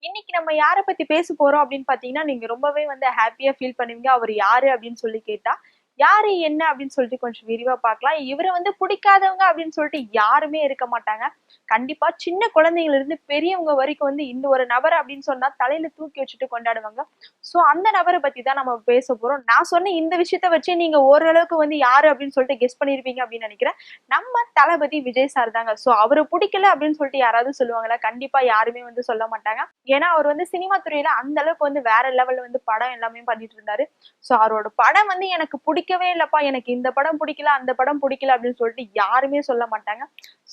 இன்னைக்கு நம்ம யார பத்தி பேச போறோம் அப்படின்னு பாத்தீங்கன்னா, நீங்க ரொம்பவே வந்து ஹாப்பியா ஃபீல் பண்ணுவீங்க. அவரு யாரு அப்படின்னு சொல்லி கேட்டா, யாரு என்ன அப்படின்னு சொல்லிட்டு கொஞ்சம் விரிவா பார்க்கலாம். இவர வந்து பிடிக்காதவங்க அப்படின்னு சொல்லிட்டு யாருமே இருக்க மாட்டாங்க. கண்டிப்பா சின்ன குழந்தைங்கள்ல இருந்து பெரியவங்க வரைக்கும் வந்து இந்த ஒரு நபர் அப்படின்னு சொன்னா தலையில தூக்கி வச்சுட்டு கொண்டாடுவாங்க. சோ அந்த நபர பத்தி தான் நம்ம பேச போறோம். நான் சொன்ன இந்த விஷயத்த வச்சு நீங்க ஓரளவுக்கு வந்து யாரு அப்படின்னு சொல்லிட்டு கெஸ் பண்ணிருப்பீங்க அப்படின்னு நினைக்கிறேன். நம்ம தளபதி விஜய் சார் தாங்க. சோ அவர பிடிக்கல அப்படின்னு சொல்லிட்டு யாராவது சொல்லுவாங்களா? கண்டிப்பா யாருமே வந்து சொல்ல மாட்டாங்க. ஏன்னா அவர் வந்து சினிமா துறையில அந்த அளவுக்கு வந்து வேற லெவல்ல வந்து படம் எல்லாமே பண்ணிட்டு இருந்தாரு. சோ அவரோட படம் வந்து எனக்கு பிடிக்கவே இல்லப்பா, எனக்கு இந்த படம் பிடிக்கல, அந்த படம் பிடிக்கல அப்படின்னு சொல்லிட்டு யாருமே சொல்ல மாட்டாங்க.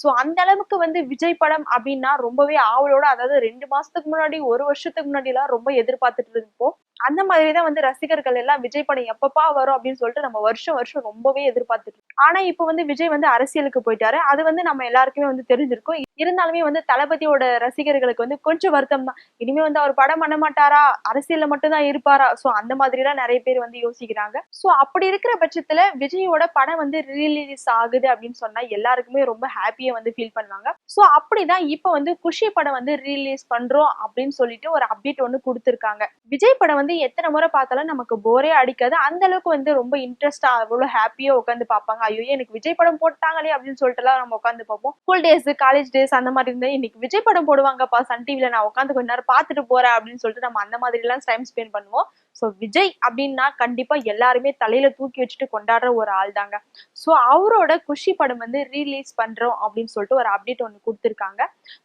சோ அந்த அளவுக்கு வந்து விஜய் படம் அப்படின்னா ரொம்பவே ஆவலோட, அதாவது 2 மாசத்துக்கு முன்னாடி, 1 வருஷத்துக்கு முன்னாடி எல்லாம் ரொம்ப எதிர்பார்த்துட்டு இருப்போம். அந்த மாதிரிதான் வந்து ரசிகர்கள் எல்லாம் விஜய் படம் எப்பப்பா வரும் அப்படின்னு சொல்லிட்டு நம்ம வருஷம் வருஷம் ரொம்பவே எதிர்பார்த்துட்டு இருக்கோம். ஆனா இப்ப வந்து விஜய் வந்து அரசியலுக்கு போயிட்டாரு. அது வந்து நம்ம எல்லாருக்குமே வந்து தெரிஞ்சிருக்கும். இருந்தாலுமே வந்து தளபதியோட ரசிகர்களுக்கு வந்து கொஞ்சம் வருத்தம் தான். இனிமே வந்து அவர் படம் பண்ண மாட்டாரா, அரசியல்ல மட்டும் தான் இருப்பாரா, சோ அந்த மாதிரி எல்லாம் நிறைய பேர் வந்து யோசிக்கிறாங்க. சோ அப்படி இருக்கிற பட்சத்துல விஜயோட படம் வந்து ரிலீஸ் ஆகுது அப்படின்னு சொன்னா எல்லாருக்குமே ரொம்ப ஹாப்பியா வந்து ஃபீல் பண்ணுவாங்க. சோ அப்படிதான் இப்ப வந்து குஷி படம் வந்து ரிலீஸ் பண்றோம் அப்படின்னு சொல்லிட்டு ஒரு அப்டேட் ஒண்ணு கொடுத்திருக்காங்க. விஜய் படம் வந்து எத்தனை முறை பார்த்தாலும் நமக்கு போரே அடிக்காது. அந்த அளவுக்கு வந்து ரொம்ப இன்ட்ரெஸ்டா அவ்வளவு ஹாப்பியா உட்காந்து பார்ப்பாங்க. ஐயோ எனக்கு விஜய் படம் போட்டாங்களே அப்படின்னு சொல்லிட்டு எல்லாம் நம்ம உட்காந்து பார்ப்போம். ஸ்கூல் டேஸ், காலேஜ் டேஸ் அந்த மாதிரி இருந்தா இன்னைக்கு விஜய் படம் போடுவாங்கப்பா சன் டிவில, நான் உட்காந்து கொஞ்ச நேரம் பார்த்துட்டு போறேன் அப்படின்னு சொல்லிட்டு நம்ம அந்த மாதிரி எல்லாம் டைம் ஸ்பெண்ட் பண்ணுவோம். சோ விஜய் அப்படின்னா கண்டிப்பா எல்லாருமே தலையில தூக்கி வச்சுட்டு கொண்டாடுற ஒரு ஆள் தாங்க. சோ அவரோட குஷி படம் வந்து ரீலீஸ் பண்றோம் அப்படின்னு சொல்லிட்டு ஒரு அப்டேட் ஒண்ணு கொடுத்திருக்காங்க.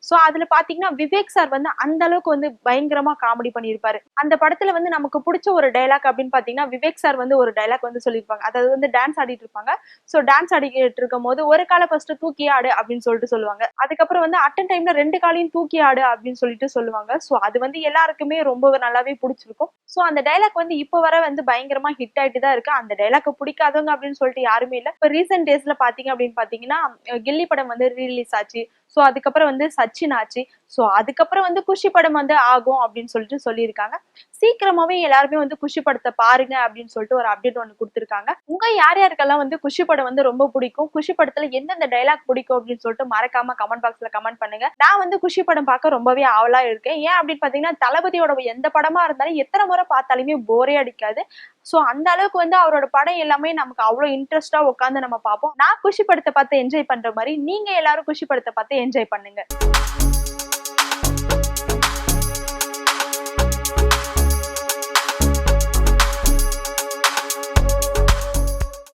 சோ அதுல பாத்தீங்கன்னா விவேக் சார் வந்து அந்த அளவுக்கு வந்து பயங்கரமா காமெடி பண்ணியிருப்பாரு. அந்த படத்துல வந்து நமக்கு பிடிச்ச ஒரு டைலாக் அப்படின்னு பாத்தீங்கன்னா, விவேக் சார் வந்து ஒரு டைலாக் வந்து சொல்லியிருப்பாங்க. அதாவது வந்து டான்ஸ் ஆடிட்டு இருப்பாங்க. சோ டான்ஸ் ஆடிட்டு இருக்கும் போது ஒரு காலை ஃபர்ஸ்ட் தூக்கி ஆடு அப்படின்னு சொல்லிட்டு சொல்லுவாங்க. அதுக்கப்புறம் வந்து அட்டன் டைம்ல 2 காலையும் தூக்கி ஆடு அப்படின்னு சொல்லிட்டு சொல்லுவாங்க. சோ அது வந்து எல்லாருக்குமே ரொம்ப நல்லாவே பிடிச்சிருக்கும். சோ அந்த டைலாக் வந்து இப்ப வர வந்து பயங்கரமா ஹிட் ஆயிட்டு தான் இருக்கு. அந்த டைலாக் பிடிக்காதவங்க அப்படின்னு சொல்லிட்டு யாருமே இல்ல. இப்ப ரீசென்ட் டேஸ்ல பாத்தீங்க அப்படின்னு பாத்தீங்கன்னா, கில்லி படம் வந்து ரிலீஸ் ஆச்சு. சோ அதுக்கப்புறம் வந்து சச்சின் ஆச்சு. சோ அதுக்கப்புறம் வந்து குஷி படம் வந்து ஆகும் அப்படின்னு சொல்லிட்டு சொல்லியிருக்காங்க. சீக்கிரமாவே எல்லாருமே வந்து குஷி படத்தை பாருங்க அப்படின்னு சொல்லிட்டு ஒரு அப்டேட் ஒண்ணு கொடுத்திருக்காங்க. உங்க யார் யாருக்கெல்லாம் வந்து குஷி படம் வந்து ரொம்ப பிடிக்கும், குஷி படத்துல எந்தெந்த டைலாக் பிடிக்கும் அப்படின்னு சொல்லிட்டு மறக்காம கமெண்ட் பாக்ஸ்ல கமெண்ட் பண்ணுங்க. நான் வந்து குஷி படம் பார்க்க ரொம்பவே ஆவலா இருக்கேன். ஏன் அப்படின்னு பாத்தீங்கன்னா, தளபதியோட எந்த படமா இருந்தாலும் எத்தனை முறை பார்த்தாலுமே போரே அடிக்காது. சோ அந்த அளவுக்கு வந்து அவரோட படம் எல்லாமே நமக்கு அவ்வளவு இன்ட்ரெஸ்டா உட்காந்து நம்ம பார்ப்போம். நான் குஷி படத்தை பார்த்து என்ஜாய் பண்ற மாதிரி நீங்க எல்லாரும் குஷி படத்தை பார்த்து என்ஜாய் பண்ணுங்க.